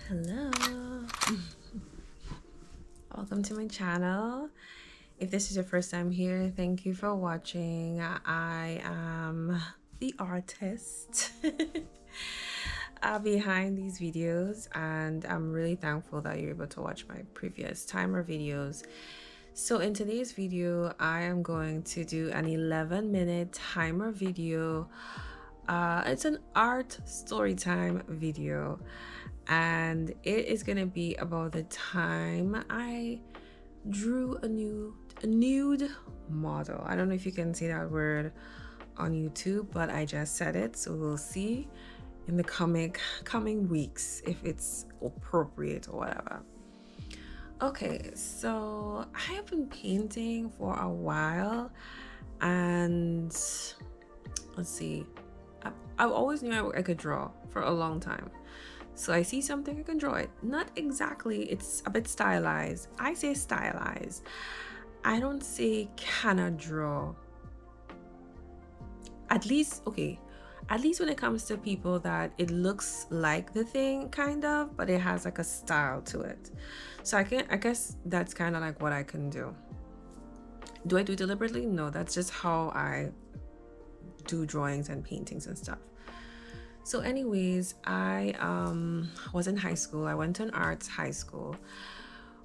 Hello. Welcome to my channel. If this is your first time here, thank you for watching. I am the artist behind these videos, and I'm really thankful that you're able to watch my previous timer videos. So in today's video, I am going to do an 11-minute timer video. It's an art story time video, and it is gonna be about the time I drew a nude model. I don't know if you can see that word on YouTube, but I just said it, so we'll see in the coming weeks if it's appropriate or whatever. Okay, so I have been painting for a while, and let's see, I always knew I could draw for a long time. So I see something, I can draw it. Not exactly, it's a bit stylized. I say stylized. I don't say cannot draw. At least, okay, at least when it comes to people that it looks like the thing kind of, but it has like a style to it. So I guess that's kind of like what I can do. Do I do it deliberately? No, that's just how I do drawings and paintings and stuff. So anyways, I was in high school. I went to an arts high school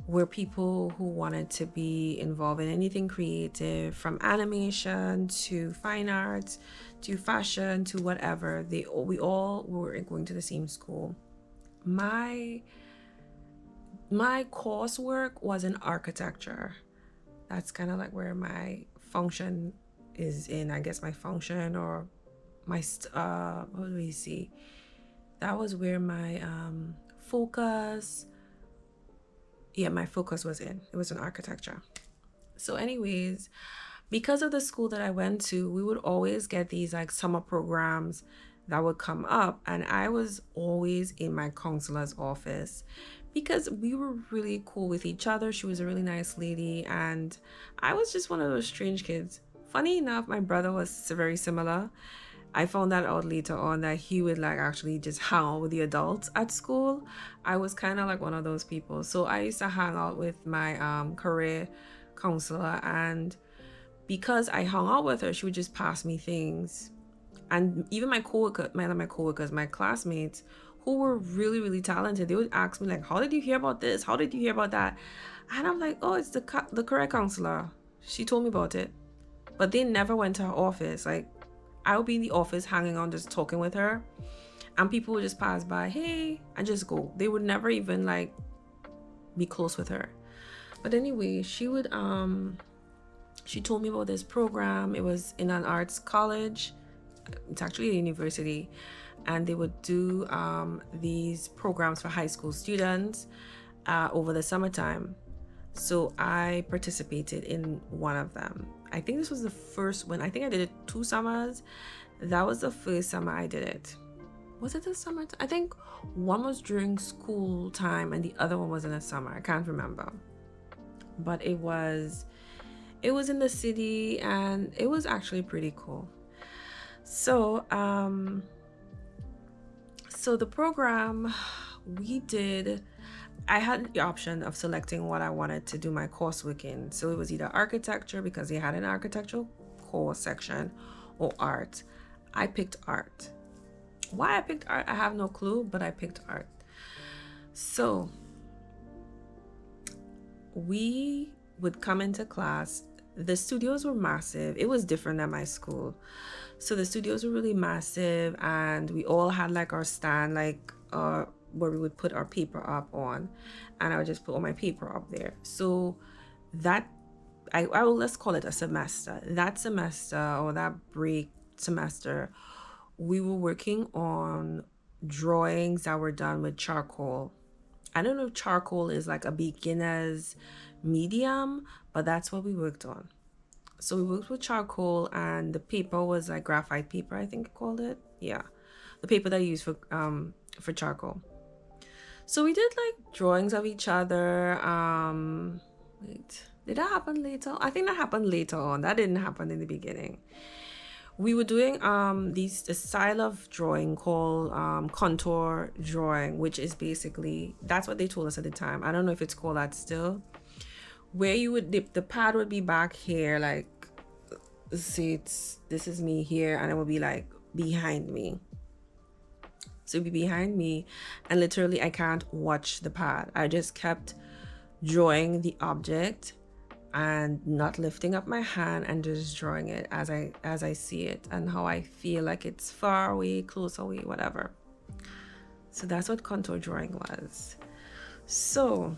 where people who wanted to be involved in anything creative, from animation to fine arts to fashion to whatever, we all were going to the same school. My coursework was in architecture. That's kind of like where my function is in, I guess, my function or my what do we see, that was where my focus was in. It was in architecture. So anyways, because of the school that I went to, we would always get these like summer programs that would come up, and I was always in my counselor's office because we were really cool with each other. She was a really nice lady, and I was just one of those strange kids. Funny enough, my brother was very similar. I found that out later on that he would like actually just hang out with the adults at school. I was kind of like one of those people. So I used to hang out with my career counselor, and because I hung out with her, she would just pass me things. And even my classmates who were really, really talented, they would ask me like, how did you hear about this? How did you hear about that? And I'm like, oh, it's the career counselor. She told me about it. But they never went to her office. Like, I would be in the office hanging on, just talking with her, and people would just pass by, hey, and just go. They would never even like be close with her. But anyway, she told me about this program. It was in an arts college. It's actually a university, and they would do these programs for high school students over the summertime. So I participated in one of them. I think this was the first one. I think I did it 2 summers. That was the first summer I did it. Was it the summer? I think one was during school time and the other one was in the summer. I can't remember. But it was in the city, and it was actually pretty cool. So the program we did, I had the option of selecting what I wanted to do my coursework in. So it was either architecture, because they had an architectural course section, or art. I picked art. Why I picked art, I have no clue, but I picked art. So we would come into class. The studios were massive. It was different than my school. So the studios were really massive, and we all had like our stand, like where we would put our paper up on, and I would just put all my paper up there. So that I will, let's call it a semester. That semester, or that break semester, we were working on drawings that were done with charcoal. I don't know if charcoal is like a beginner's medium, but that's what we worked on. So we worked with charcoal, and the paper was like graphite paper, I think I called it. Yeah, the paper that I use for charcoal. So we did like drawings of each other. Wait, did that happen later? I think that happened later on. That didn't happen in the beginning. We were doing the style of drawing called contour drawing, which is basically, that's what they told us at the time. I don't know if it's called that still, where you would dip, the pad would be back here, like, see, this is me here, and it would be like behind me. So it'd be behind me, and literally I can't watch the pad. I just kept drawing the object and not lifting up my hand, and just drawing it as I see it and how I feel like it's far away, close away, whatever. So that's what contour drawing was. So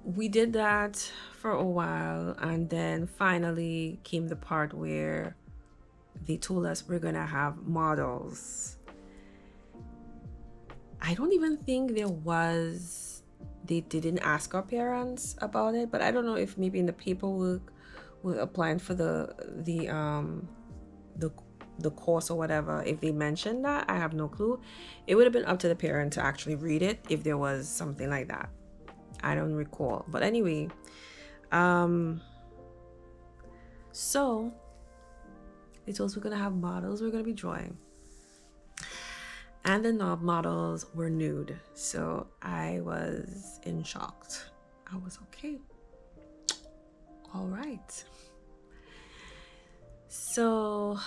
we did that for a while, and then finally came the part where they told us we're gonna have models. I don't even think they didn't ask our parents about it, but I don't know if maybe in the paperwork we're applying for the course or whatever, if they mentioned that. I have no clue. It would have been up to the parent to actually read it if there was something like that. I don't recall, but anyway, so they told us we're gonna have models, we're gonna be drawing, and the models were nude. So I was in shock. I was okay, all right. So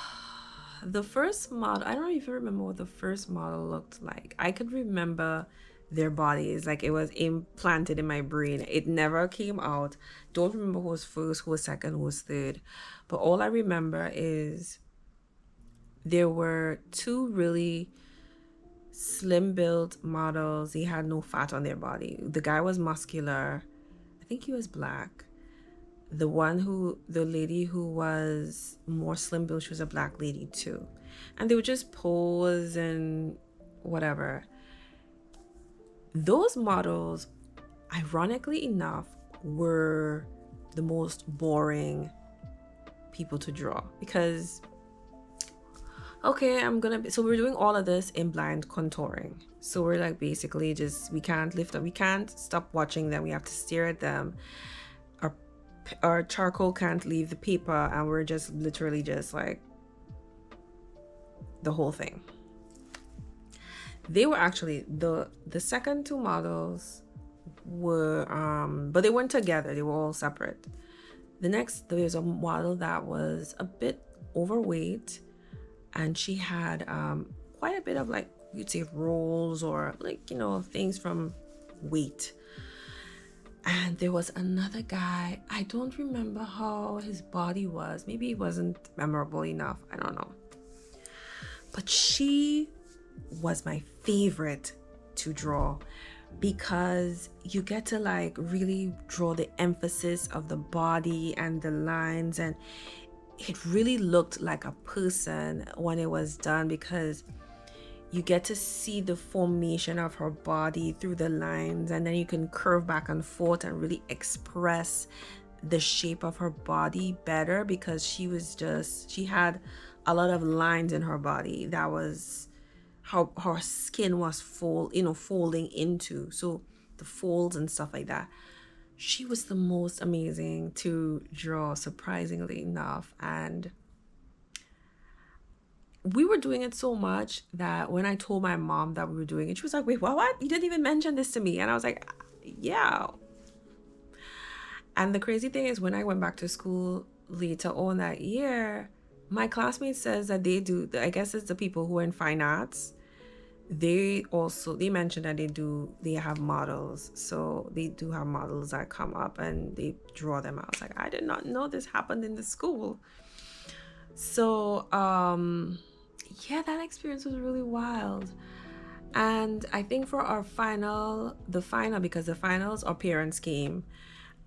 the first model, I don't know if you remember what the first model looked like. I could remember their bodies, like it was implanted in my brain. It never came out. Don't remember who was first, who was second, who was third, but all I remember is there were two really slim built models. They had no fat on their body. The guy was muscular, I think he was black. The lady who was more slim built, she was a black lady too, and they would just pose and whatever. Those models, ironically enough, were the most boring people to draw, because okay, so we're doing all of this in blind contouring. So we're like basically just, we can't lift up, we can't stop watching them, we have to stare at them. Our charcoal can't leave the paper, and we're just literally just like the whole thing. They were actually the second two models were but they weren't together, they were all separate. There was a model that was a bit overweight, and she had quite a bit of, like, you'd say rolls, or like, you know, things from weight. And there was another guy, I don't remember how his body was, maybe it wasn't memorable enough, I don't know, but she was my favorite to draw, because you get to like really draw the emphasis of the body and the lines, and it really looked like a person when it was done, because you get to see the formation of her body through the lines, and then you can curve back and forth and really express the shape of her body better, because she had a lot of lines in her body. That was how her skin was folding into, so the folds and stuff like that. She was the most amazing to draw, surprisingly enough. And we were doing it so much that when I told my mom that we were doing it, she was like, wait, what? You didn't even mention this to me. And I was like, yeah. And the crazy thing is, when I went back to school later on that year, my classmates says that they do, I guess it's the people who are in fine arts, they mentioned that they have models. So they do have models that come up and they draw them. I was like, I did not know this happened in the school. So yeah, that experience was really wild. And I think for our the final, because the finals, our parents came,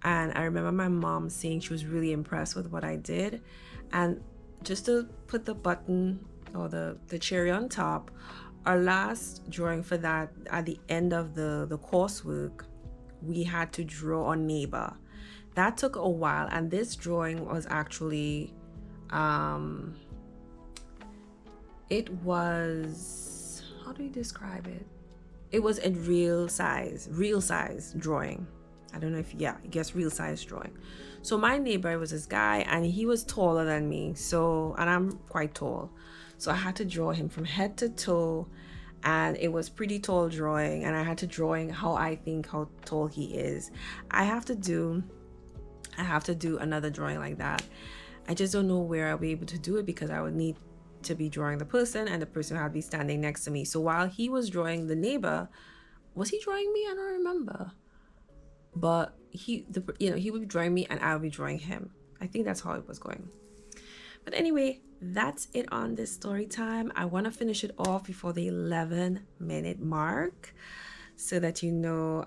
and I remember my mom saying she was really impressed with what I did. And just to put the button or the cherry on top, our last drawing for that, at the end of the coursework, we had to draw our neighbor. That took a while, and this drawing was actually it was, how do you describe it? It was a real size drawing. I don't know if, yeah, I guess real size drawing. So my neighbor was this guy, and he was taller than me. So, and I'm quite tall. So I had to draw him from head to toe, and it was pretty tall drawing, and I had to drawing how I think how tall he is. I have to do another drawing like that. I just don't know where I'll be able to do it, because I would need to be drawing the person, and the person had to be standing next to me. So while he was drawing the neighbor, was he drawing me? I don't remember. But he would be drawing me and I would be drawing him. I think that's how it was going. But anyway, that's it on this story time. I want to finish it off before the 11-minute mark, so that you know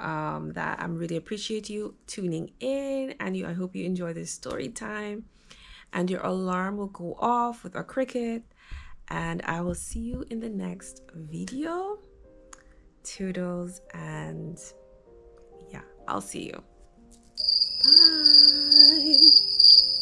that I'm really appreciate you tuning in, and I hope you enjoy this story time. And your alarm will go off with a cricket, and I will see you in the next video. Toodles, and yeah, I'll see you. Bye.